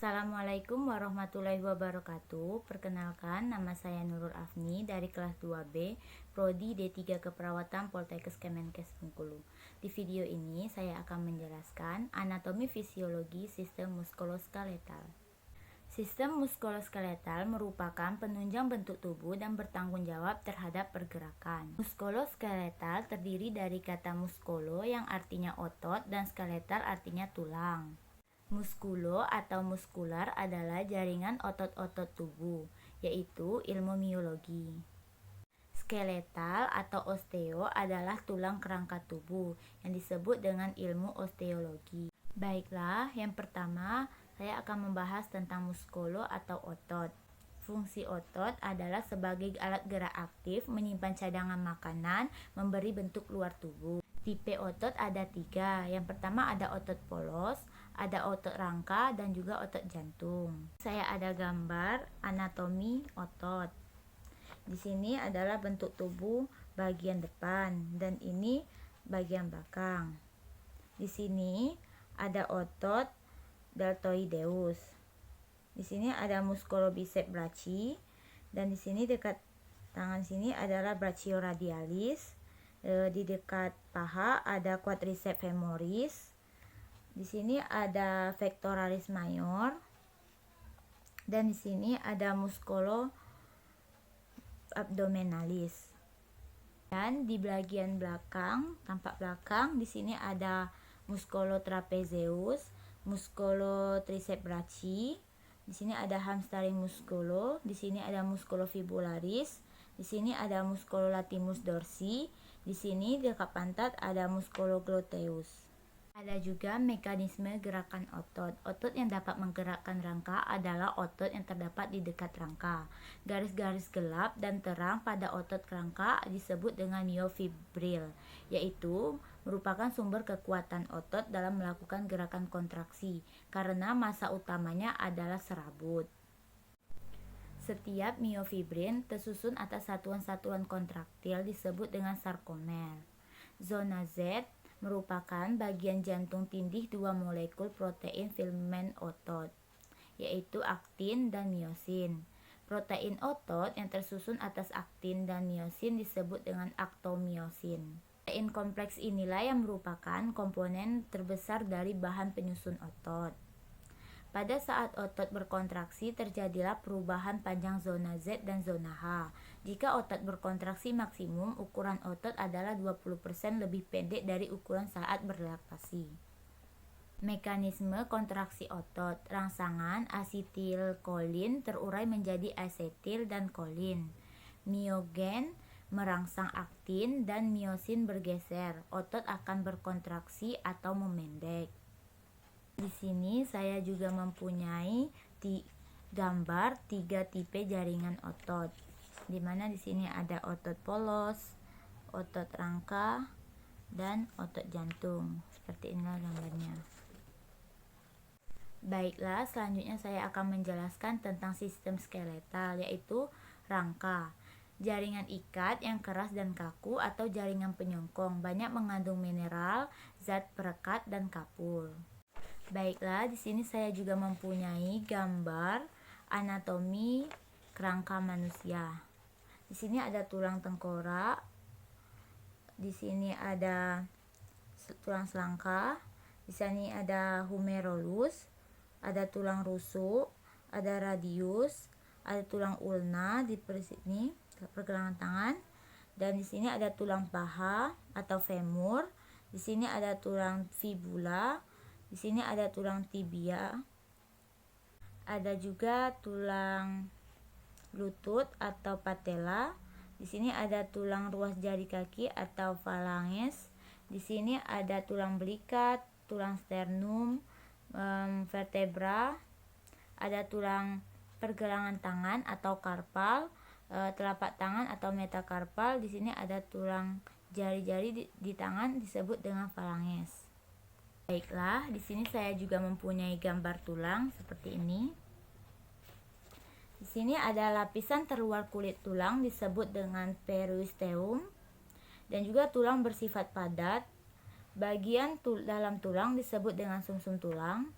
Assalamualaikum warahmatullahi wabarakatuh. Perkenalkan, nama saya Nurul Afni dari kelas 2B, Prodi D3 Keperawatan Poltekkes Kemenkes Bengkulu. Di video ini saya akan menjelaskan anatomi fisiologi sistem muskuloskeletal. Sistem muskuloskeletal merupakan penunjang bentuk tubuh dan bertanggung jawab terhadap pergerakan. Muskuloskeletal terdiri dari kata muskulo yang artinya otot dan skeletal artinya tulang. Muskulo atau muskular adalah jaringan otot-otot tubuh, yaitu ilmu miologi. Skeletal atau osteo adalah tulang kerangka tubuh yang disebut dengan ilmu osteologi. Baiklah, yang pertama saya akan membahas tentang muskulo atau otot. Fungsi otot adalah sebagai alat gerak aktif, menyimpan cadangan makanan, memberi bentuk luar tubuh. Tipe otot ada 3. Yang pertama ada otot polos, ada otot rangka, dan juga otot jantung. Saya ada gambar anatomi otot. Di sini adalah bentuk tubuh bagian depan dan ini bagian belakang. Di sini ada otot deltoideus. Di sini ada musculobicep brachii dan di sini dekat tangan sini adalah brachioradialis. Di dekat paha ada quadriceps femoris. Di sini ada pectoralis major dan di sini ada musculo abdominalis. Dan di bagian belakang, tampak belakang, di sini ada musculo trapezeus, musculo triceps brachii. Di sini ada hamstring musculo, di sini ada musculo fibularis, di sini ada musculo latimus dorsi, di sini dekat pantat ada musculo gluteus. Ada juga mekanisme gerakan otot. Otot yang dapat menggerakkan rangka adalah otot yang terdapat di dekat rangka. Garis-garis gelap dan terang pada otot rangka disebut dengan myofibril, yaitu merupakan sumber kekuatan otot dalam melakukan gerakan kontraksi karena massa utamanya adalah serabut. Setiap myofibrin tersusun atas satuan-satuan kontraktil disebut dengan sarkomer. Zona Z merupakan bagian jantung tindih dua molekul protein filamen otot, yaitu aktin dan miosin. Protein otot yang tersusun atas aktin dan miosin disebut dengan aktomiosin. Protein kompleks inilah yang merupakan komponen terbesar dari bahan penyusun otot. Pada saat otot berkontraksi, terjadilah perubahan panjang zona Z dan zona H. Jika otot berkontraksi maksimum, ukuran otot adalah 20% lebih pendek dari ukuran saat berrelaksasi. Mekanisme kontraksi otot. Rangsangan asetilkolin terurai menjadi asetil dan kolin. Miogen merangsang aktin dan miosin bergeser. Otot akan berkontraksi atau memendek. Di sini saya juga mempunyai gambar 3 tipe jaringan otot. Di mana di sini ada otot polos, otot rangka, dan otot jantung. Seperti inilah gambarnya. Baiklah, selanjutnya saya akan menjelaskan tentang sistem skeletal, yaitu rangka. Jaringan ikat yang keras dan kaku atau jaringan penyongkong, banyak mengandung mineral, zat perekat, dan kapur. Baiklah, di sini saya juga mempunyai gambar anatomi kerangka manusia. Di sini ada tulang tengkorak, di sini ada tulang selangka, di sini ada humerus, ada tulang rusuk, ada radius, ada tulang ulna di sini pergelangan tangan, dan di sini ada tulang paha atau femur. Di sini ada tulang fibula. Di sini ada tulang tibia, ada juga tulang lutut atau patella. Di sini ada tulang ruas jari kaki atau phalanges. Di sini ada tulang belikat, tulang sternum, vertebra. Ada tulang pergelangan tangan atau karpal, telapak tangan atau metakarpal. Di sini ada tulang jari-jari di tangan disebut dengan phalanges. Baiklah, di sini saya juga mempunyai gambar tulang seperti ini. Di sini ada lapisan terluar kulit tulang disebut dengan periosteum dan juga tulang bersifat padat. Bagian dalam tulang disebut dengan sumsum tulang.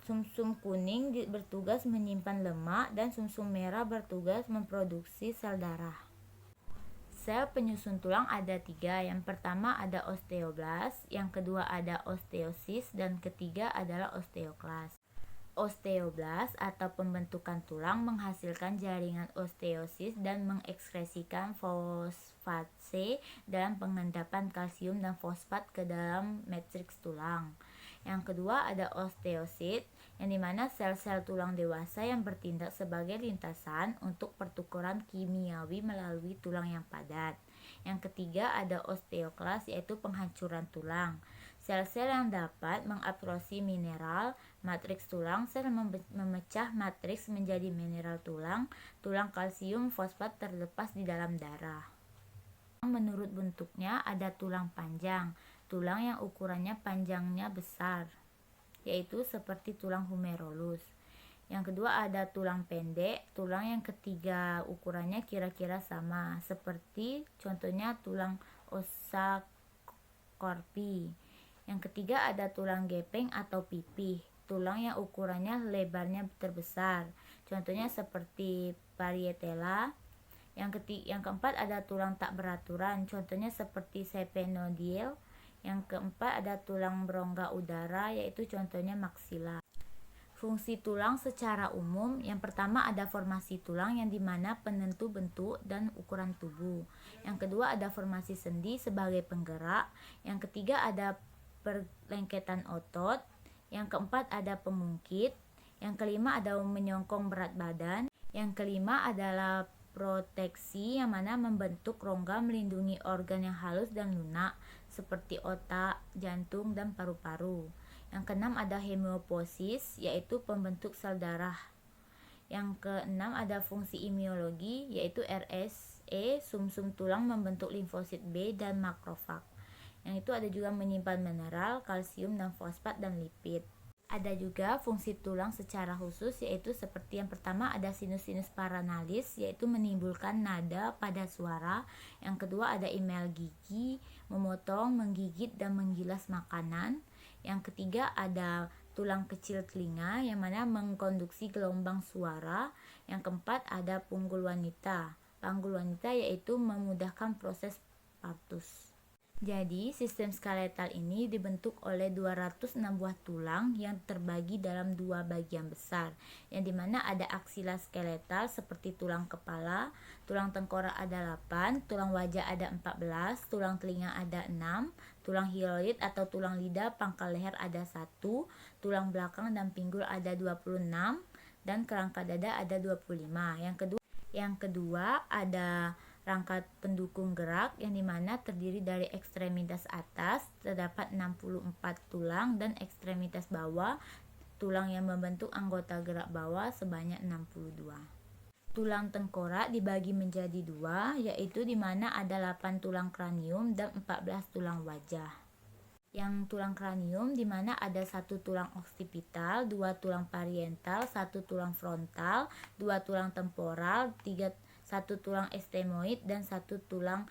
Sumsum kuning bertugas menyimpan lemak dan sumsum merah bertugas memproduksi sel darah. Sel penyusun tulang ada 3. Yang pertama ada osteoblast, yang kedua ada osteosis, dan ketiga adalah osteoklas. Osteoblast atau pembentukan tulang menghasilkan jaringan osteosis dan mengekskresikan fosfat C dalam pengendapan kalsium dan fosfat ke dalam matriks tulang. Yang kedua ada osteosit, yang dimana sel-sel tulang dewasa yang bertindak sebagai lintasan untuk pertukaran kimiawi melalui tulang yang padat. Yang ketiga ada osteoklas, yaitu penghancuran tulang. Sel-sel yang dapat mengabsorpsi mineral matriks tulang, sel memecah matriks menjadi mineral tulang, tulang kalsium fosfat terlepas di dalam darah. Menurut bentuknya ada tulang panjang, tulang yang ukurannya panjangnya besar, yaitu seperti tulang humerus. Yang kedua ada tulang pendek, tulang yang ketiga ukurannya kira-kira sama, seperti contohnya tulang ossa corpi. Yang ketiga ada tulang gepeng atau pipih, tulang yang ukurannya lebarnya terbesar, contohnya seperti parietella. Yang keempat ada tulang tak beraturan, contohnya seperti sphenoidea. Yang keempat ada tulang berongga udara, yaitu contohnya maksila. Fungsi tulang secara umum, yang pertama ada formasi tulang yang dimana penentu bentuk dan ukuran tubuh. Yang kedua ada formasi sendi sebagai penggerak. Yang ketiga ada perlengketan otot. Yang keempat ada pemungkit. Yang kelima ada menyongkong berat badan. Yang kelima adalah proteksi, yang mana membentuk rongga melindungi organ yang halus dan lunak seperti otak, jantung, dan paru-paru. Yang keenam ada hemopoiesis, yaitu pembentuk sel darah. Yang keenam ada fungsi imunologi, yaitu RSE, sumsum tulang membentuk limfosit B dan makrofag. Yang itu ada juga menyimpan mineral, kalsium, dan fosfat, dan lipid. Ada juga fungsi tulang secara khusus, yaitu seperti yang pertama ada sinus paranalis, yaitu menimbulkan nada pada suara. Yang kedua ada emel gigi, memotong, menggigit, dan menggilas makanan. Yang ketiga ada tulang kecil telinga, yang mana mengkonduksi gelombang suara. Yang keempat ada panggul wanita. Panggul wanita yaitu memudahkan proses partus. Jadi, sistem skeletal ini dibentuk oleh 206 buah tulang yang terbagi dalam 2 bagian besar, yang dimana ada aksila skeletal seperti tulang kepala, tulang tengkorak ada 8, tulang wajah ada 14, tulang telinga ada 6, tulang hyoid atau tulang lidah pangkal leher ada 1, tulang belakang dan pinggul ada 26, dan kerangka dada ada 25. Yang kedua ada rangka pendukung gerak, yang dimana terdiri dari ekstremitas atas terdapat 64 tulang dan ekstremitas bawah tulang yang membentuk anggota gerak bawah sebanyak 62. Tulang tengkorak dibagi menjadi 2, yaitu dimana ada 8 tulang kranium dan 14 tulang wajah. Yang tulang kranium dimana ada 1 tulang occipital, 2 tulang parietal, 1 tulang frontal, 2 tulang temporal, 1 tulang estemoid, dan 1 tulang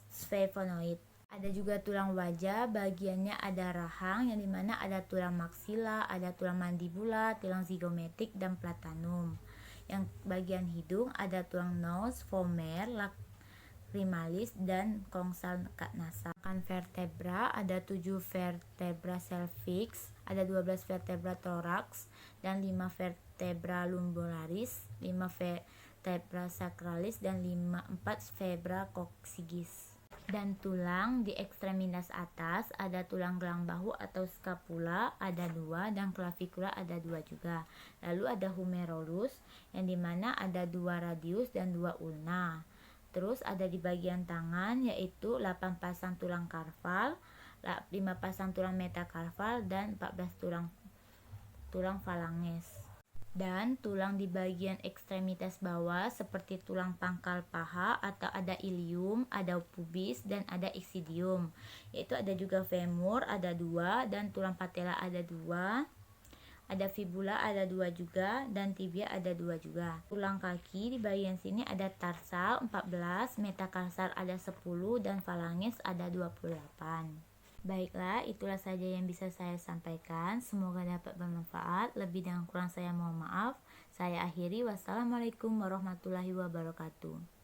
sphenoid. Ada juga tulang wajah, bagiannya ada rahang, yang dimana ada tulang maksila, ada tulang mandibula, tulang zigomatik, dan platanum. Yang bagian hidung ada tulang nose, vomer, lacrimalis, dan kongsal nasal. Vertebra ada 7 vertebra cervix, ada 12 vertebra thorax, dan 5 vertebra lumboralis, 5 vertebra sacralis, dan 4 vertebra coccygeus. Dan tulang di ekstremitas atas ada tulang gelang bahu atau scapula ada 2, dan clavikula ada 2 juga. Lalu ada humerus, yang dimana ada 2 radius dan 2 ulna. Terus ada di bagian tangan yaitu 8 pasang tulang karpal, 5 pasang tulang metakarpal, dan 14 tulang falanges. Dan tulang di bagian ekstremitas bawah seperti tulang pangkal paha atau ada ilium, ada pubis, dan ada ischidium. Yaitu ada juga femur ada 2, dan tulang patella ada 2. Ada fibula ada 2 juga, dan tibia ada 2 juga. Tulang kaki di bagian sini ada tarsal 14, metakarsal ada 10, dan falanges ada 28. Baiklah, itulah saja yang bisa saya sampaikan. Semoga dapat bermanfaat. Lebih dan kurang saya mohon maaf. Saya akhiri. Wassalamualaikum warahmatullahi wabarakatuh.